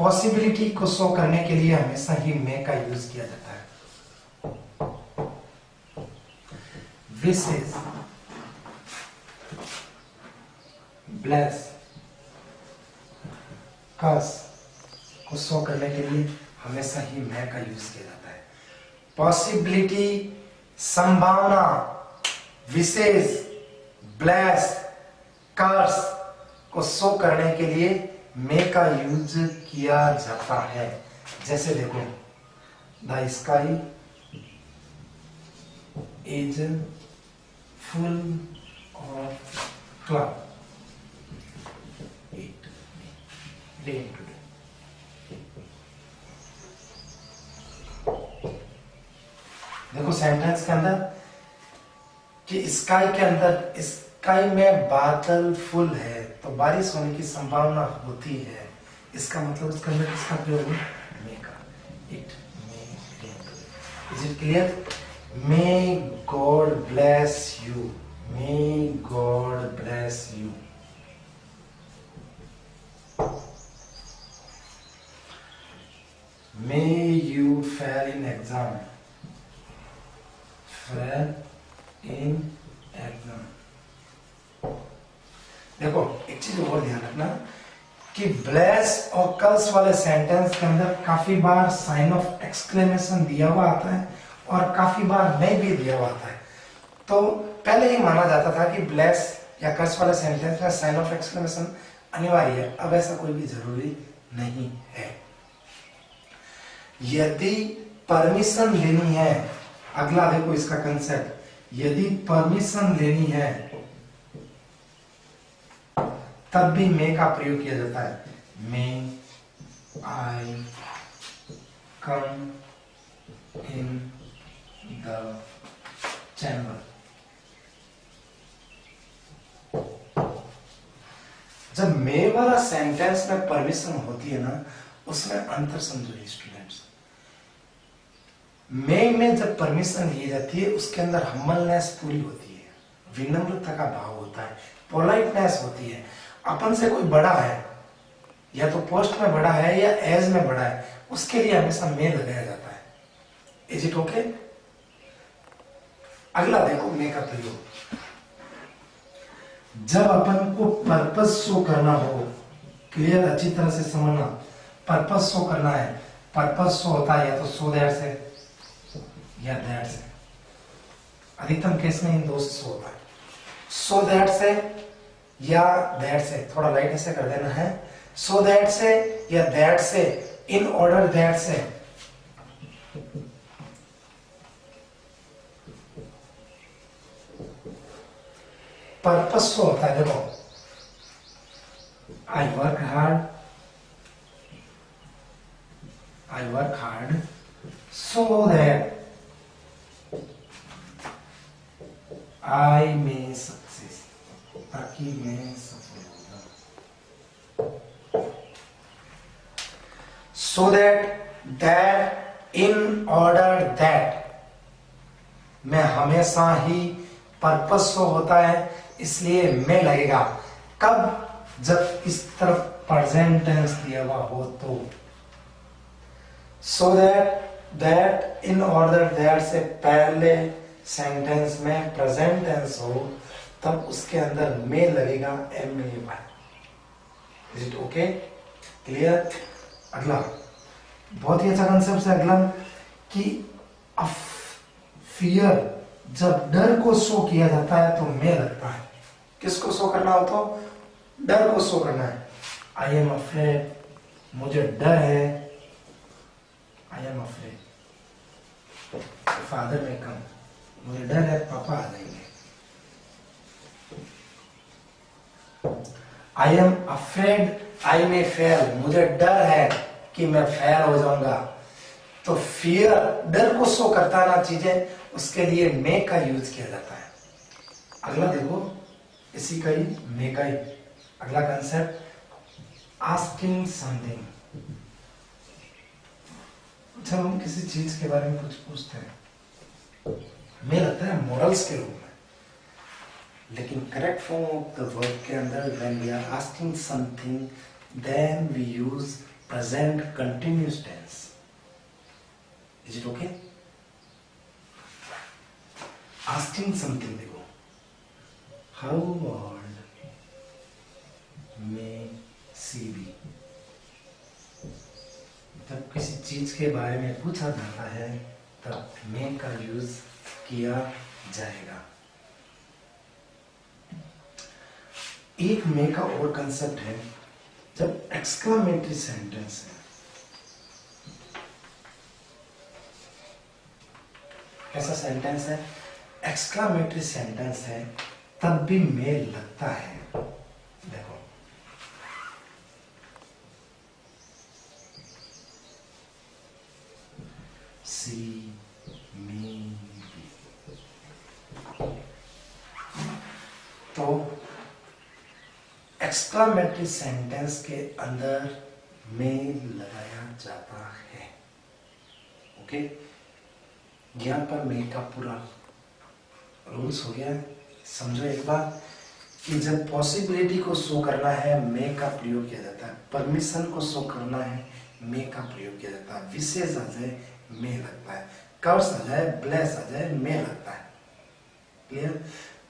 Possibility को show करने के लिए हमेशा ही मे का यूज किया जाता है। विशेष, ब्लेस, कर्स को शो करने के लिए हमेशा ही मे का यूज किया जाता है। पॉसिबिलिटी, संभावना, विशेष, ब्लेस, कर्स को शो करने के लिए मे का यूज किया जाता है। जैसे देखो, the sky is full of cloud, it rain today. देखो सेंटेंस के अंदर कि स्काई के अंदर, स्काई में बादल फुल है तो बारिश होने की संभावना होती है। इसका मतलब इसके अंदर किसका प्रयोग है? मे का। It may rain today. Is it clear? May God bless you, may God bless you. May you fail in exam, fail in exam. देखो एक चीज और ध्यान रखना कि ब्लेस और कर्स वाले सेंटेंस के अंदर काफी बार साइन ऑफ एक्सक्लेमेशन दिया हुआ आता है और काफी बार नहीं भी दिया हुआ आता है। तो पहले ही माना जाता था कि ब्लेस या कर्स वाले सेंटेंस में साइन ऑफ एक्सक्लेमेशन अनिवार्य है। अब ऐसा कोई भी जरूरी नहीं है। यदि परमिशन लेनी है, अगला देखो इसका कंसेप्ट, यदि परमिशन लेनी है तब भी मे का प्रयोग किया जाता है। मे आई कम इन द चैम्बर। जब मे वाला सेंटेंस में परमिशन होती है ना, उसमें अंतर समझो स्टूडेंट्स। मे में जब परमिशन ली जाती है उसके अंदर हम्बलनेस पूरी होती है, विनम्रता का भाव होता है, पोलाइटनेस होती है। अपन से कोई बड़ा है, या तो पोस्ट में बड़ा है या एज में बड़ा है, उसके लिए हमेशा मे लगाया जाता है। Is it okay? अगला देखो मे का प्रयोग। जब अपन को पर्पस शो करना हो, क्लियर अच्छी तरह से समझना, पर्पस शो करना है। पर्पस शो होता है या तो सो दैट से या दैट से। अधिकतम केस में इन दो से शो होता है। सो दैट से या दैट से, थोड़ा लाइट ऐसे कर देना है। सो दैट से या दैट से, इन ऑर्डर दैट से। पर्पस शो होता है। देखो, I work hard so that I may success, ताकि मैं सफल हो जाऊं। सो दैट इन ऑर्डर दैट में हमेशा ही पर्पस शो होता है, इसलिए मैं लगेगा। कब? जब इस तरफ प्रेजेंट टेंस दिया हुआ हो तो। सो दैट इन ऑर्डर दैट से पहले सेंटेंस में प्रेजेंट टेंस हो, तब उसके अंदर मे लगेगा, MAY। Is it okay? Clear? अगला बहुत ही अच्छा कंसेप्ट है अगला, कि फियर, जब डर को शो किया जाता है तो मे लगता है। किसको शो करना हो तो? डर को शो करना है। आई एम अफ्रेड, मुझे डर है। आई एम अफ्रेड फादर में कम, मुझे डर है पापा आ जाएंगे। I am afraid I may fail, मुझे डर है कि मैं फेल हो जाऊंगा। तो फियर डर को शो करता है ना चीजें, उसके लिए मे का यूज किया जाता है। अगला देखो, इसी का ही मे का ही अगला कंसेप्ट, आस्किंग समथिंग। जब हम किसी चीज के बारे में कुछ पूछते हैं, मे लगता है मॉरल्स के रूप में, लेकिन correct form of the word के अंदर when we are asking something then we use present continuous tense. Is it okay? Asking something, देखो, how old may she be? जब किसी चीज के बारे में पूछा जाता है तब may का यूज किया जाएगा। एक मे का और कंसेप्ट है जब एक्सक्लामेटरी सेंटेंस है। कैसा सेंटेंस है? एक्सक्लामेटरी सेंटेंस है तब भी मे लगता है। देखो, सी मे बी, तो एक्सक्लामेटरी सेंटेंस के अंदर में लगाया जाता है। ओके, यहाँ पर में का पूरा रूल्स हो गया है। समझो एक बार कि जब पॉसिबिलिटी को शो करना है में का प्रयोग किया जाता है, परमिशन को शो करना है में का प्रयोग किया जाता है, विशेष आ जाए में लगता है, कर्स आ जाए, ब्लेस आ जाए में लगता है। क्लियर?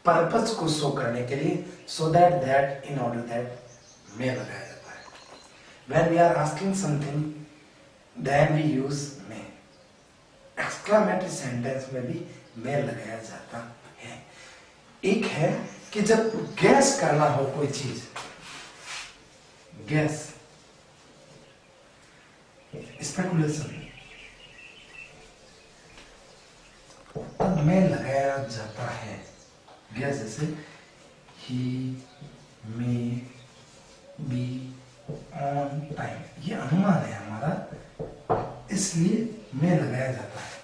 पर्पस को शो करने के लिए so that in order that may लगाया जाता है। When we are asking something then we use may. Exclamatory sentence में भी में लगाया जाता है। एक है कि जब गैस करना हो कोई चीज, गैस, स्पेकुलेशन, तब में लगाया जाता है। गैस जैसे he may be on time, ये अनुमान है हमारा, इसलिए में लगाया जाता है।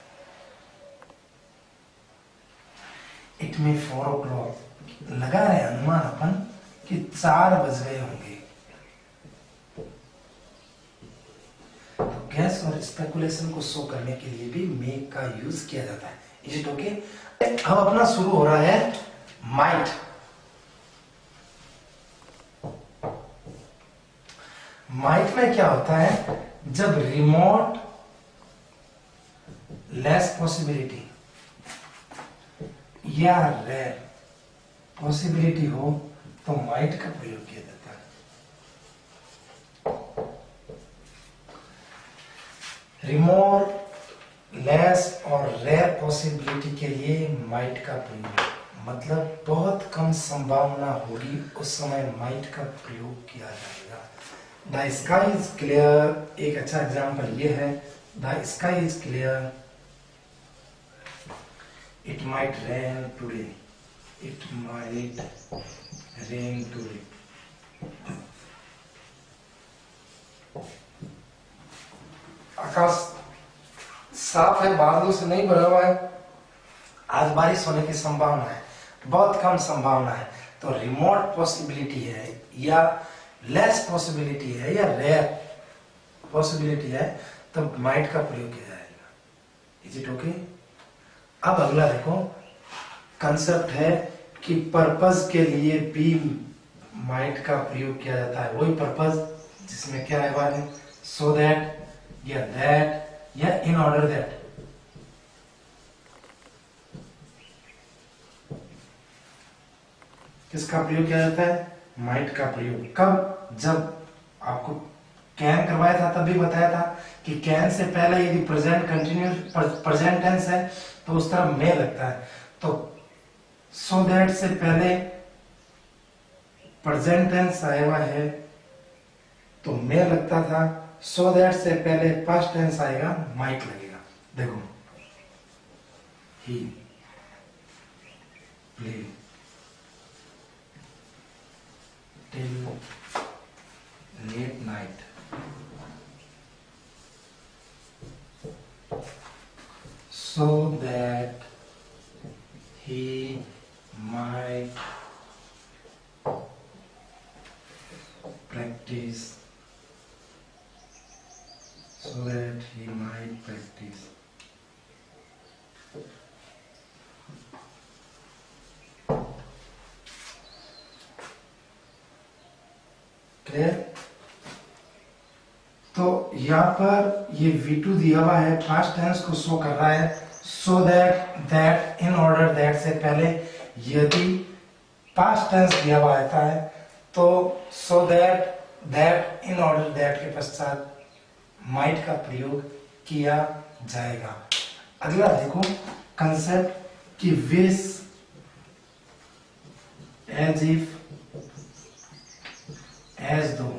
It may 4 o'clock, लगा रहे अनुमान अपन कि 4 बज गए होंगे। तो गैस और स्पेकुलेशन को शो करने के लिए भी मे का यूज किया जाता है। Is it okay? अब अपना शुरू हो रहा है माइट। माइट में क्या होता है? जब रिमोट, लेस पॉसिबिलिटी या रेयर पॉसिबिलिटी हो तो माइट का प्रयोग किया जाता है। रिमोट, लेस और रेयर पॉसिबिलिटी के लिए माइट का प्रयोग, मतलब बहुत कम संभावना होगी उस समय माइट का प्रयोग किया जाएगा। द स्काई इज क्लियर, एक अच्छा एग्जांपल ये है, the sky is clear, it might rain today, it might rain today. आकाश साफ है, बादलों से नहीं भरा हुआ है, आज बारिश होने की संभावना है, बहुत कम संभावना है। तो रिमोट पॉसिबिलिटी है या लेस पॉसिबिलिटी है या रेयर पॉसिबिलिटी है तो माइट का प्रयोग किया जाएगा। Is it okay? अब अगला देखो, कंसेप्ट है कि पर्पस के लिए भी माइट का प्रयोग किया जाता है। वही पर्पस जिसमें क्या है बात है, सो दैट या दैट या इन ऑर्डर दैट। किसका प्रयोग किया जाता है? माइट का प्रयोग। कब? जब आपको कैन करवाया था तब भी बताया था कि कैन से पहले यदि प्रेजेंट कंटिन्यूस प्रेजेंट टेंस है तो उस तरफ में लगता है। तो सो दैट से पहले प्रेजेंट टेंस आया हुआ है तो में लगता था, सो दैट से पहले पास्ट टेंस आएगा माइट लगेगा। देखो, ही play till late night, so that he might practice, so that he might practice। Clear? तो यहाँ पर ये V2 दिया हुआ है, पास्ट टेंस को शो कर रहा है, सो दैट इन ऑर्डर दैट से पहले यदि पास्ट टेंस दिया हुआ आता है तो सो दैट इन ऑर्डर दैट के पश्चात माइट का प्रयोग किया जाएगा। अगला देखो कंसेप्ट कि विश, एज इफ, एज दो,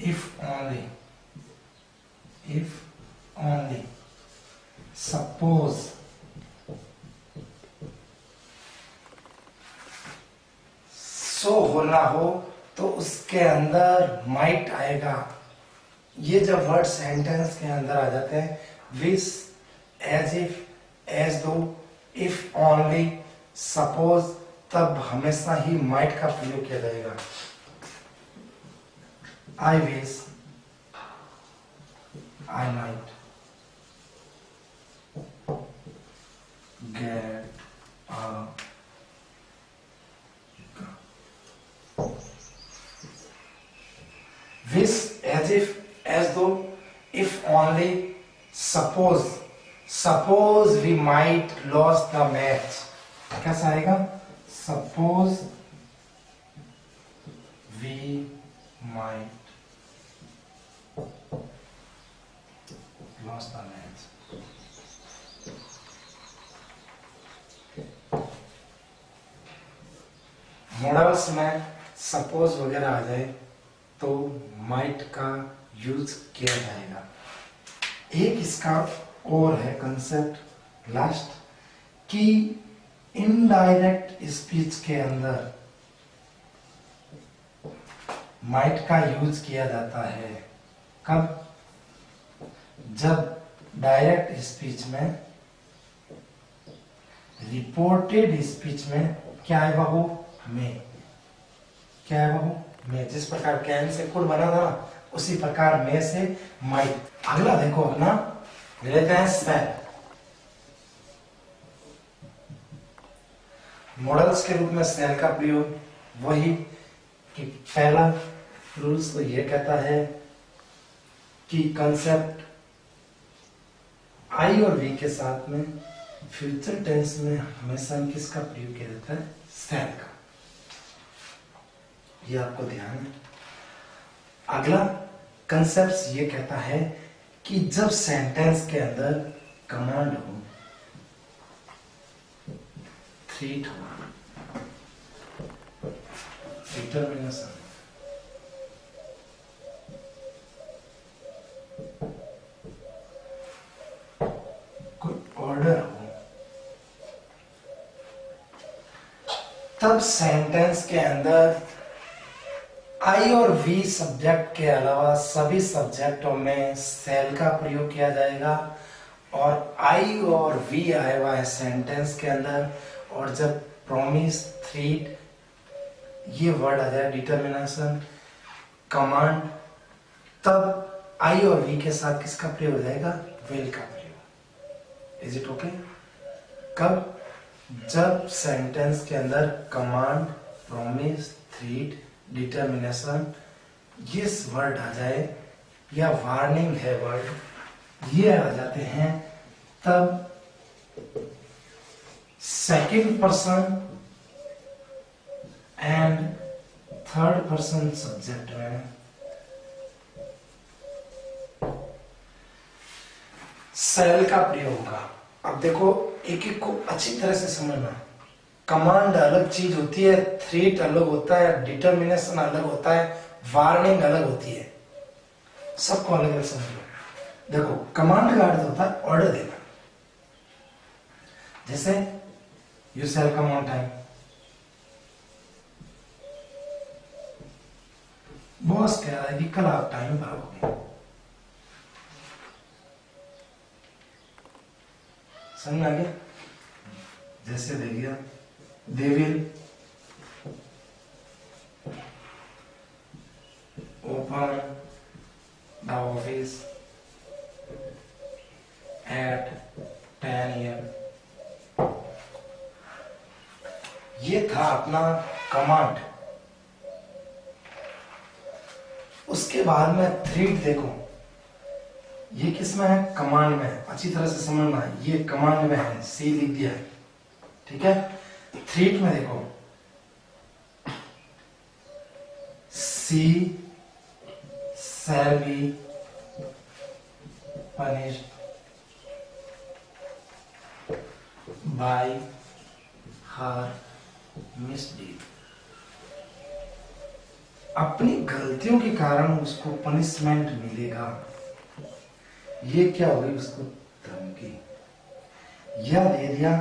if only, suppose, सो होना हो तो उसके अंदर माइट आएगा। ये जब वर्ड सेंटेंस के अंदर आ जाते हैं, विश, एज इफ, एज दो, इफ ओनली, सपोज, तब हमेशा ही माइट का प्रयोग किया जाएगा। I wish, I might get a wish, as if, as though, if only, suppose we might lose the match। कैसा आएगा? Suppose we might lost the match। Models में suppose वगैरह आ जाए तो माइट का यूज किया जाएगा। एक इसका और है कंसेप्ट लास्ट कि इनडायरेक्ट स्पीच के अंदर माइट का यूज किया जाता है। कब? जब डायरेक्ट स्पीच में, रिपोर्टेड स्पीच में क्या है बाबू? में। क्या है बाबू? में। जिस प्रकार कैन से कुड बना था ना, उसी प्रकार में से माइट। अगला देखो अपना लेते हैं स्पेल। मॉडल्स के रूप में सेल का प्रयोग वही कि पहला रूल्स तो यह कहता है कि कंसेप्ट आई और वी के साथ में फ्यूचर टेंस में हमेशा किसका प्रयोग किया जाता है? सेल का। ये आपको ध्यान है। अगला कंसेप्ट ये कहता है कि जब सेंटेंस के अंदर कमांड हो, थ्रेट हो, डिटरमिनेशन, कोई ऑर्डर हो, तब सेंटेंस के अंदर आई और वी सब्जेक्ट के अलावा सभी सब्जेक्टों में सेल का प्रयोग किया जाएगा। और आई और वी आया हुआ है सेंटेंस के अंदर, और जब प्रॉमिस, थ्रेट, ये वर्ड आ जाए, डिटरमिनेशन, कमांड, तब आई और वी के साथ किसका प्रयोग हो जाएगा? विल का प्रयोग। Is it okay? कब? जब सेंटेंस के अंदर कमांड, प्रॉमिस, थ्रेट, डिटरमिनेशन ये वर्ड आ जाए, या वार्निंग है वर्ड, ये आ जाते हैं, तब second person and third person subject में सेल का प्रयोग होगा। अब देखो एक एक को अच्छी तरह से समझना। कमांड अलग चीज होती है, थ्रेट अलग होता है, डिटरमिनेशन अलग होता है, वार्निंग अलग होती है। सबको अलग अलग समझो। देखो कमांड का अर्थ होता है ऑर्डर देना। जैसे you shall come on time, boss कह रहा है कि कल आप टाइम पर आओगे। समझ आ गया? जैसे दे दिया, they will open the office at 10 AM। ये था अपना कमांड। उसके बाद में थ्रीट देखो, ये किस में है, कमांड में है, अच्छी तरह से समझना, ये कमांड में है, सी लिख दिया है, ठीक है। थ्रीट में देखो, सी shall be punished by her misdeed। अपनी गलतियों के कारण उसको पनिशमेंट मिलेगा। ये क्या होगी, उसको धमकी। यह दे दिया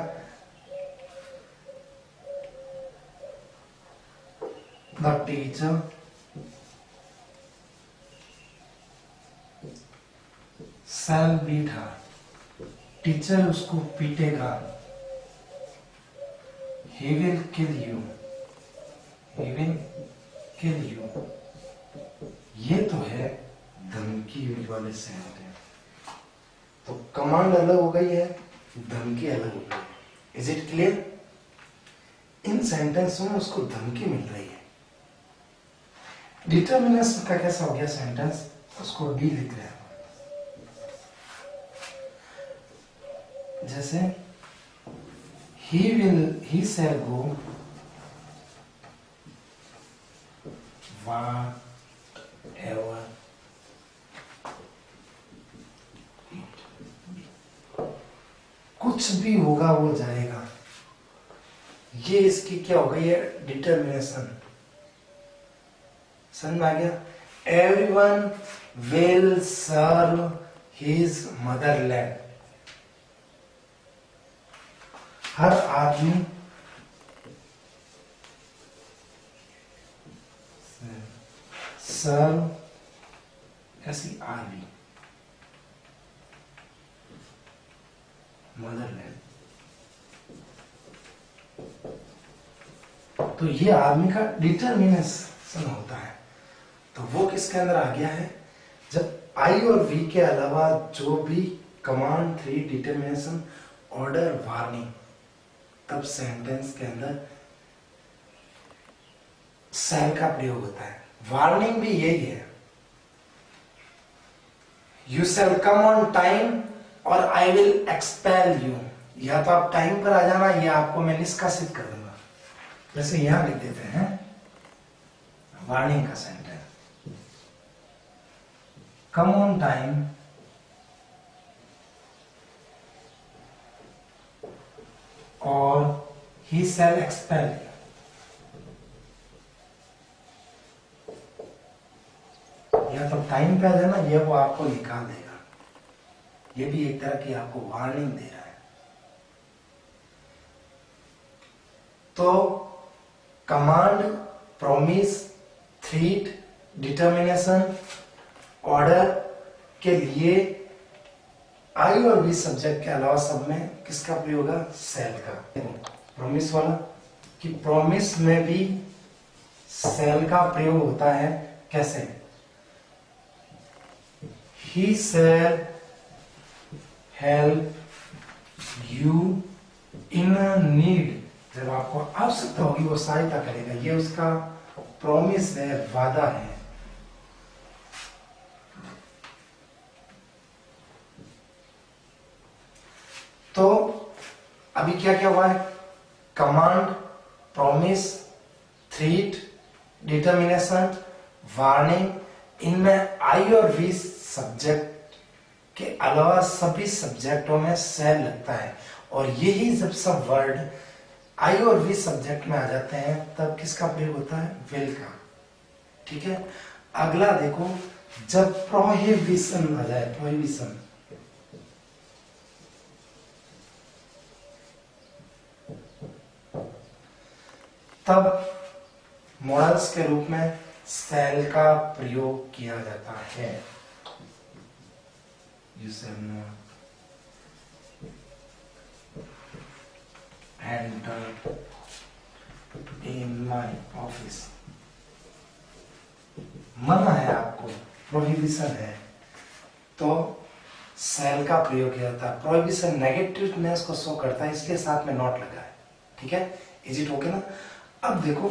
the teacher shall beat her, teacher उसको पीटेगा। he will kill you, he will kill you। ये तो है धमकी वाले सेंटेंस। तो कमांड अलग हो गई है, धमकी अलग हो गई है। Is it clear? In sentence में उसको धमकी मिल रही है। डिटर्मिनेशन का कैसा हो गया सेंटेंस, उसको डी लिख रहे हैं। जैसे he shall go whatever it be। कुछ भी होगा वो जाएगा। ये इसकी क्या हो गई है, डिटर्मिनेशन। समझ में आ गया? Everyone will serve his motherland. हर आदमी सर्व ऐसी आर्मी, मदरलैंड। तो ये आर्मी का डिटर्मिनेशन होता है। तो वो किसके अंदर आ गया है, जब आई और वी के अलावा जो भी command, three, determination, order, warning, तब सेंटेंस के अंदर शैल का प्रयोग होता है। वार्निंग भी यही है, you shall come on time और आई विल एक्सपेल यू। या तो आप टाइम पर आ जाना या आपको मैं निष्कासित कर दूंगा। जैसे यहां लिख देते हैं वार्निंग का सेंटेंस, कम ऑन टाइम और he shall expel you। या तो टाइम पे आ जाना या वो आपको निकाल देगा। ये भी एक तरह की आपको वार्निंग दे रहा है। तो command, promise, threat, determination, order के लिए आई और वी सब्जेक्ट के अलावा सब में किसका प्रयोग होगा, सेल का। प्रॉमिस वाला कि प्रॉमिस में भी सेल का प्रयोग होता है। कैसे, he shall help you in need। जब आपको आवश्यकता होगी वो सहायता करेगा। ये उसका प्रॉमिस है, वादा है। तो अभी क्या क्या हुआ है, command, promise, threat, determination, warning, इनमें आई और वी सब्जेक्ट के अलावा सभी सब्जेक्टों में सेल लगता है। और यही जब सब वर्ड आई और वी सब्जेक्ट में आ जाते हैं तब किसका प्रयोग होता है, विल का। ठीक है, अगला देखो, जब प्रोहिबिशन आ जाए, प्रोहिबिशन, तब मॉडल्स के रूप में सेल का प्रयोग किया जाता है। You shall not enter in my office। मना है आपको, प्रोहिबिशन है, तो सेल का प्रयोग किया जाता है। प्रोहिबिशन नेगेटिवनेस को शो करता है, इसके साथ में नॉट लगा है। ठीक है, इज इट ओके ना? अब देखो,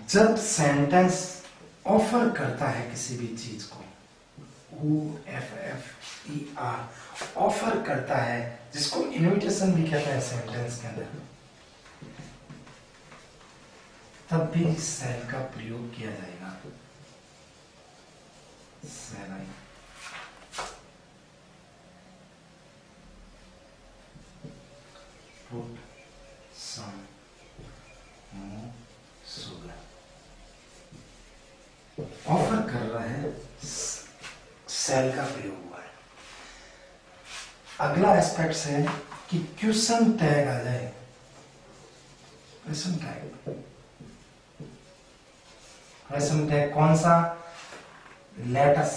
जब सेंटेंस ऑफर करता है किसी भी चीज को, OFFER, ऑफर करता है, जिसको इनविटेशन भी कहते हैं सेंटेंस के अंदर, तब भी सेल का प्रयोग किया जाएगा। Shall I put some more sugar, offer कर रहा है, सेल का प्रयोग हुआ है। अगला एस्पेक्ट है कि क्वेश्चन टैग आ जाए। क्वेश्चन टैग, क्वेश्चन टैग कौन सा? लेट अस,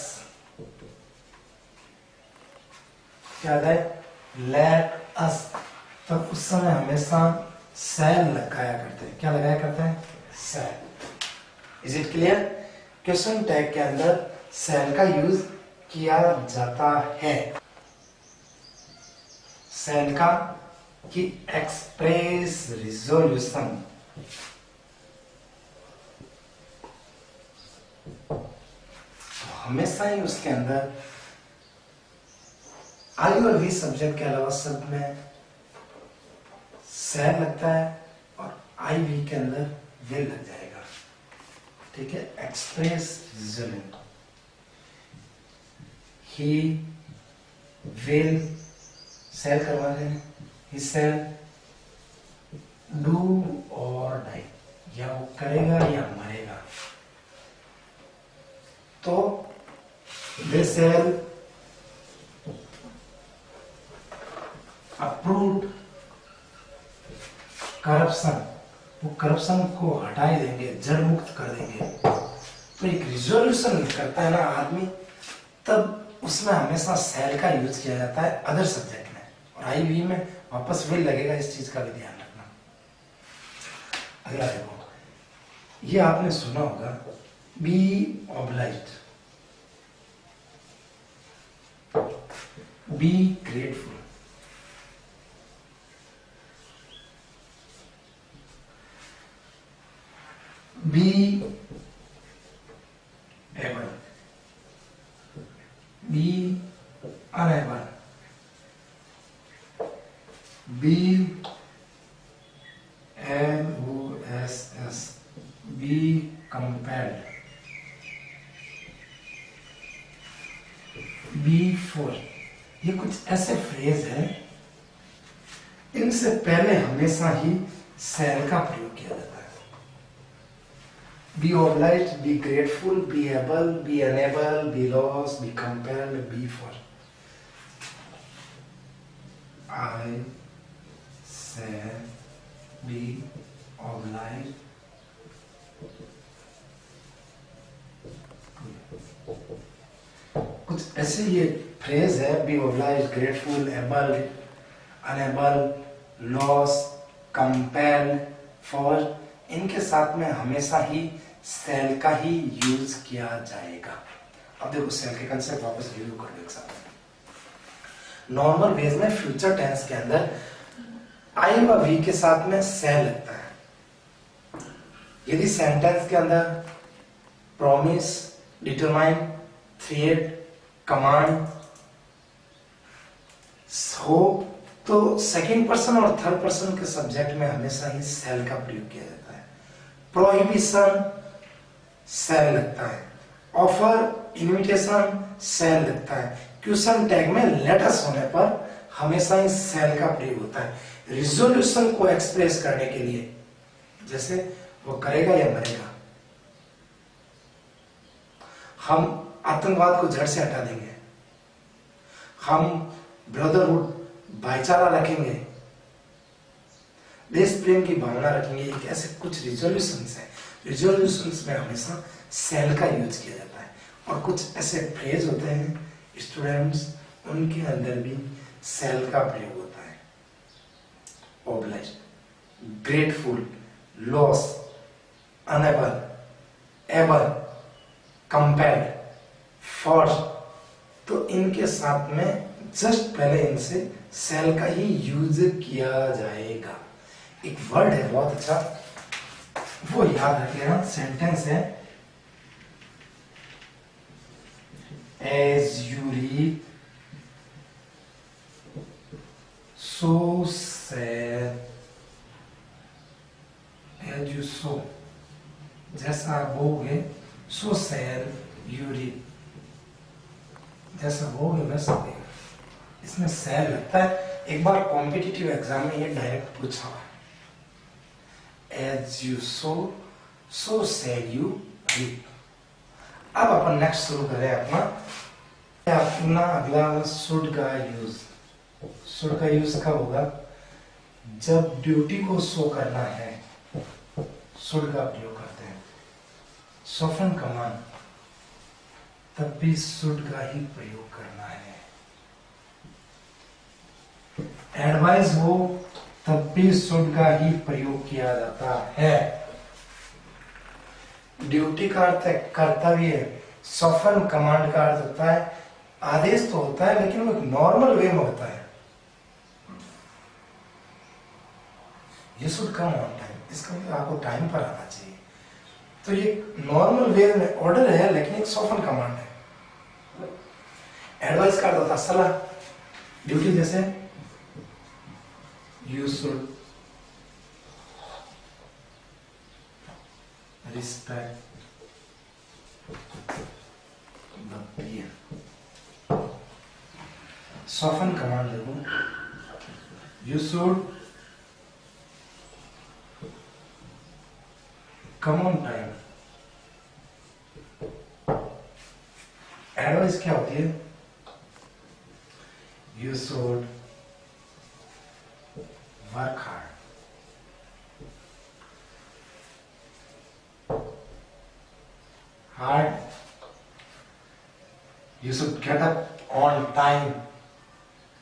क्या है? Let us. तो उस समय हमेशा सेल लगाया करते हैं। क्या लगाया करते हैं? Shall. Is it clear? Question tag के अंदर सेल का यूज किया जाता है। सेल का कि एक्सप्रेस रिजोल्यूशन, हमेशा ही उसके अंदर आई और वी सब्जेक्ट के अलावा सब में सेल लगता है और आई वी के अंदर विल लग जाएगा। ठीक है, express resolution, he will, shall करवा रहे हैं, he shall do or die, या वो करेगा या मरेगा। तो दे सेल अप्रूव्ड करप्शन, वो करप्शन को हटा ही देंगे, जड़ मुक्त कर देंगे। तो एक रिजोल्यूशन करता है ना आदमी, तब उसमें हमेशा सेल का यूज किया जाता है अदर सब्जेक्ट में, और आई वी में वापस विल लगेगा। इस चीज का भी ध्यान रखना। अगला देखो, ये आपने सुना होगा, be obliged, be grateful, be able, be unable, be MOSS, be compelled, be for. ये कुछ ऐसे फ्रेज है, इनसे पहले हमेशा ही सेल का प्रयोग किया जाता है। Be obliged, be grateful, be able, be unable, be lost, be compelled, be for. I say be obliged, कुछ ऐसे ये फ्रेज है, be obliged, grateful, able, unable, loss, compel, for, इनके साथ में हमेशा ही सेल का ही यूज किया जाएगा। अब देखो सेल के कंसेप्ट वापस रिव्यू कर दो एक साथ। नॉर्मल वेज में फ्यूचर टेंस के अंदर आई व वी के साथ में सेल लगता है। यदि सेंटेंस के अंदर प्रॉमिस, डिटरमाइन, थ्रेट, कमांड हो, तो सेकंड पर्सन और थर्ड पर्सन के सब्जेक्ट में हमेशा ही सेल का प्रयोग किया जाता है। प्रोहिबिशन, सेल लगता है। ऑफर, इनविटेशन, सेल लगता है। क्वेश्चन टैग में लेटस होने पर हमेशा ही सेल का प्रयोग होता है। रिजोल्यूशन को एक्सप्रेस करने के लिए, जैसे वो करेगा या मरेगा, हम आतंकवाद को जड़ से हटा देंगे, हम ब्रदरहुड, भाईचारा रखेंगे, देश प्रेम की भावना रखेंगे। एक ऐसे कुछ रिजोल्यूशंस है, रिजोल्यूशंस में हमेशा सेल का यूज किया जाता है। और कुछ ऐसे फ्रेज होते हैं स्टूडेंट्स, उनके अंदर भी सेल का प्रयोग होता है। Obliged, grateful, loss, unable, able, compelled, force, तो इनके साथ में जस्ट पहले इनसे सेल का ही यूज किया जाएगा। एक वर्ड है बहुत अच्छा, वो याद रखिएगा, सेंटेंस है as you read, so sad as you sow, जैसा आप बोओगे so sad you reap, जैसा बोओगे वैसा देगा। इसमें sad लगता है, एक बार कॉम्पिटिटिव एग्जाम में ये डायरेक्ट पूछा हुआ है, as you sow so sad you reap। अब अपन नेक्स्ट शुरू करें अपना अगला शुड का यूज। शुड का यूज कब होगा? जब ड्यूटी को शो करना है, शुड का प्रयोग करते हैं। सॉफ्टन कमांड, तब भी शुड का ही प्रयोग करना है। एडवाइस हो, तब भी शुड का ही प्रयोग किया जाता है। ड्यूटी का अर्थ है कर्तव्य, सॉफ्टन कमांड का अर्थ होता है आदेश तो होता है लेकिन वो एक नॉर्मल वे में होता है। ये शुड कम ऑन टाइम, इसका मतलब आपको टाइम पर आना चाहिए। तो ये नॉर्मल वे में ऑर्डर है लेकिन एक सॉफ्टन कमांड है। एडवाइस का अर्थ होता है सलाह, ड्यूटी जैसे you should respect the peer। soften command देखो, you should come on time। Advice क्या होती है? you should work hard। hard, you should get up on time।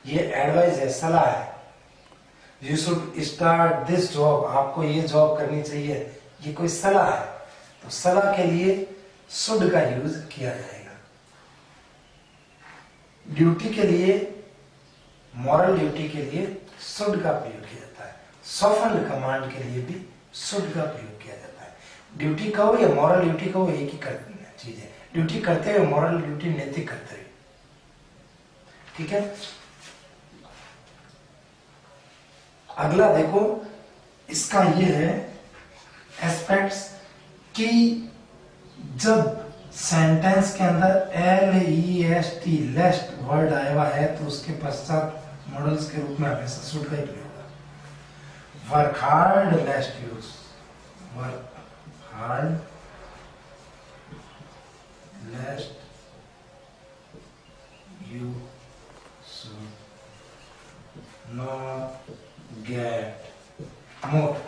ये एडवाइस है, सलाह है। you should start this job, आपको ये जॉब करनी चाहिए, ये कोई सलाह है। तो सलाह के लिए should का यूज किया जाएगा। ड्यूटी के लिए, मॉरल ड्यूटी के लिए should का प्रयोग किया जाता है। सॉफ्टन कमांड के लिए भी should का प्रयोग किया जाता है। ड्यूटी कहो या मॉरल ड्यूटी कहो, एक ही चीज है। ड्यूटी करते हुए मॉरल ड्यूटी, नैतिक कर्तव्य, ठीक है। अगला देखो, इसका ये है एस्पेक्ट्स कि जब सेंटेंस के अंदर LEST लेस्ट वर्ड आया हुआ है तो उसके पश्चात मॉडल्स के रूप में हमेशा शुड का ही प्रयोग होगा। Work hard लेस्ट use, work hard lest you should not get more।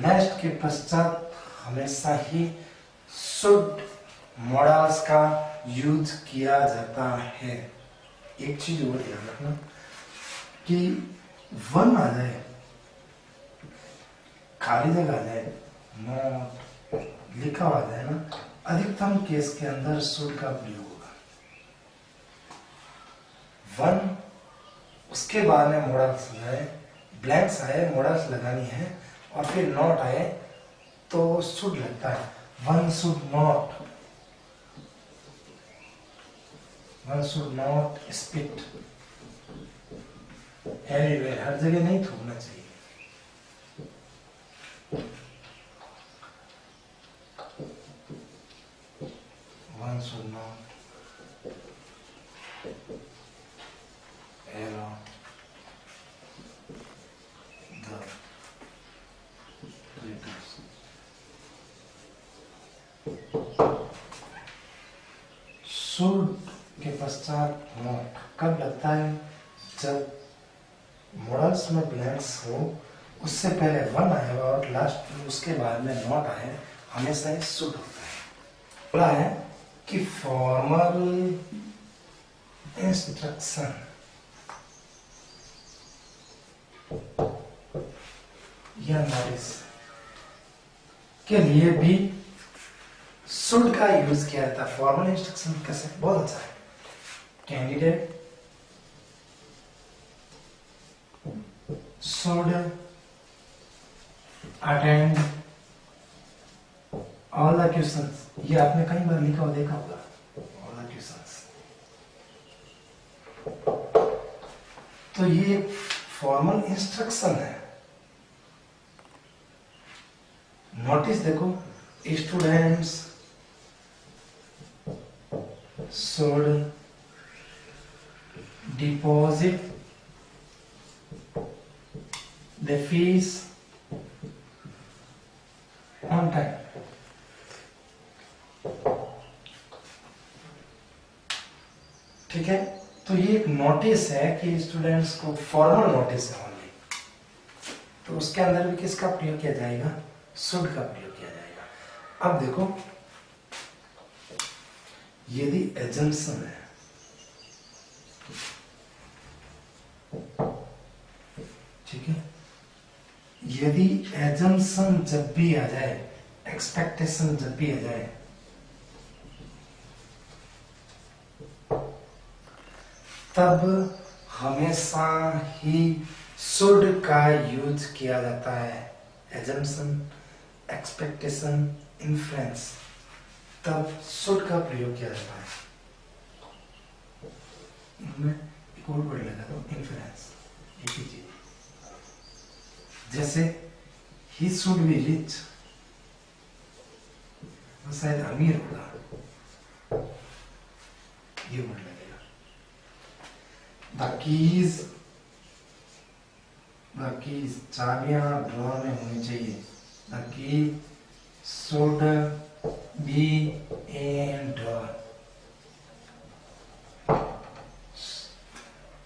lest के पश्चात हमेशा ही should मॉडल्स का यूज किया जाता है। एक चीज और ध्यान रखना कि वन आ जाए, खाली जगह आ जाए, नॉट लिखा हुआ है ना, अधिकतम केस के अंदर शुड का प्रयोग होगा। वन, उसके बाद में मॉडल्स आए, ब्लैंक्स आए, मॉडल्स लगानी है, और फिर नॉट आए तो शुड लगता है। One should not, one should not spit everywhere, हर जगह नहीं थूकना चाहिए। One should not allow the creditors। Should के पश्चात नॉट कब लगता है? जब मॉडल्स में ब्लैंक्स हो, उससे पहले वन आया हुआ और लास्ट में उसके बाद में नॉट आए, हमेशा ही शुड होता है। बोला है कि फॉर्मल इंस्ट्रक्शन या नोटिस के लिए भी शुड का यूज किया जाता है। फॉर्मल इंस्ट्रक्शन कैसे? बहुत अच्छा है। Candidate should attend all the questions, ये आपने कई बार लिखा हो देखा होगा, ऑल द क्वेश्चंस। तो ये फॉर्मल इंस्ट्रक्शन है। नोटिस देखो, students should deposit the fees on time. ठीक है, तो ये एक नोटिस है कि स्टूडेंट्स को, फॉर्मल नोटिस है ओनली, तो उसके अंदर भी किसका प्रयोग किया जाएगा, शुड का प्रयोग किया जाएगा। अब देखो, यदि एजम्पशन है, ठीक है, यदि एजम्पशन जब भी आ जाए, एक्सपेक्टेशन जब भी आ जाए, तब हमेशा ही शुड का यूज किया जाता है। एजम्पशन, एक्सपेक्टेशन, इन्फ्रेंस, तब शुड का प्रयोग किया जाता है। मैं एक और वर्ड लगा दो, इन्फ्रेंस, एक ही चीज। जैसे ही शुड बी रिच, वो शायद अमीर होगा, ये वर्ड लगेगा। द कीज, चाबियां ड्रॉर में होनी चाहिए। The key should be in drawer.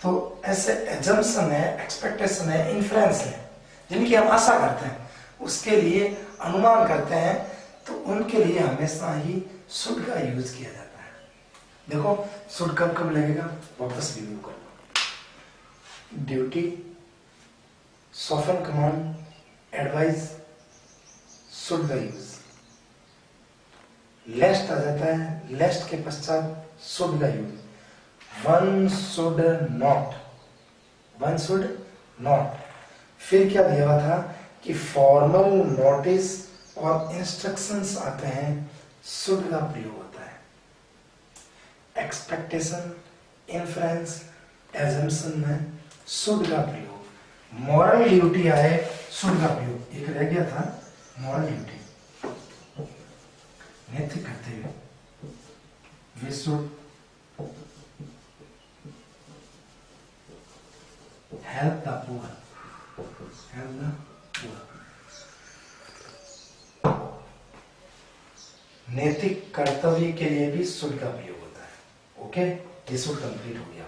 तो ऐसे एजम्पशन है, एक्सपेक्टेशन है, इन्फ्रेंस है, जिनकी हम आशा करते हैं, उसके लिए अनुमान करते हैं, तो उनके लिए हमेशा ही शुड का यूज किया जाता है। देखो शुड कब कब लगेगा, वापस रिव्यू कर लो। Duty, soften command, advice, should का यूज। लेस्ट आ जाता है, लेस्ट के पश्चात शुड का use. One should not, one should not. फिर क्या दिया हुआ था कि फॉर्मल नोटिस और इंस्ट्रक्शंस आते हैं, शुड का प्रयोग होता है। एक्सपेक्टेशन, इन्फ्रेंस, एजम्पशन में शुड का प्रयोग। मॉरल ड्यूटी आए, शुड का प्रयोग। एक रह गया था मॉरल ड्यूटी, नैतिक कर्तव्य, we should help the poor, help the poor. नैतिक कर्तव्य के लिए भी शुड का प्रयोग होता है। ओके, ये शुड कंप्लीट हो गया।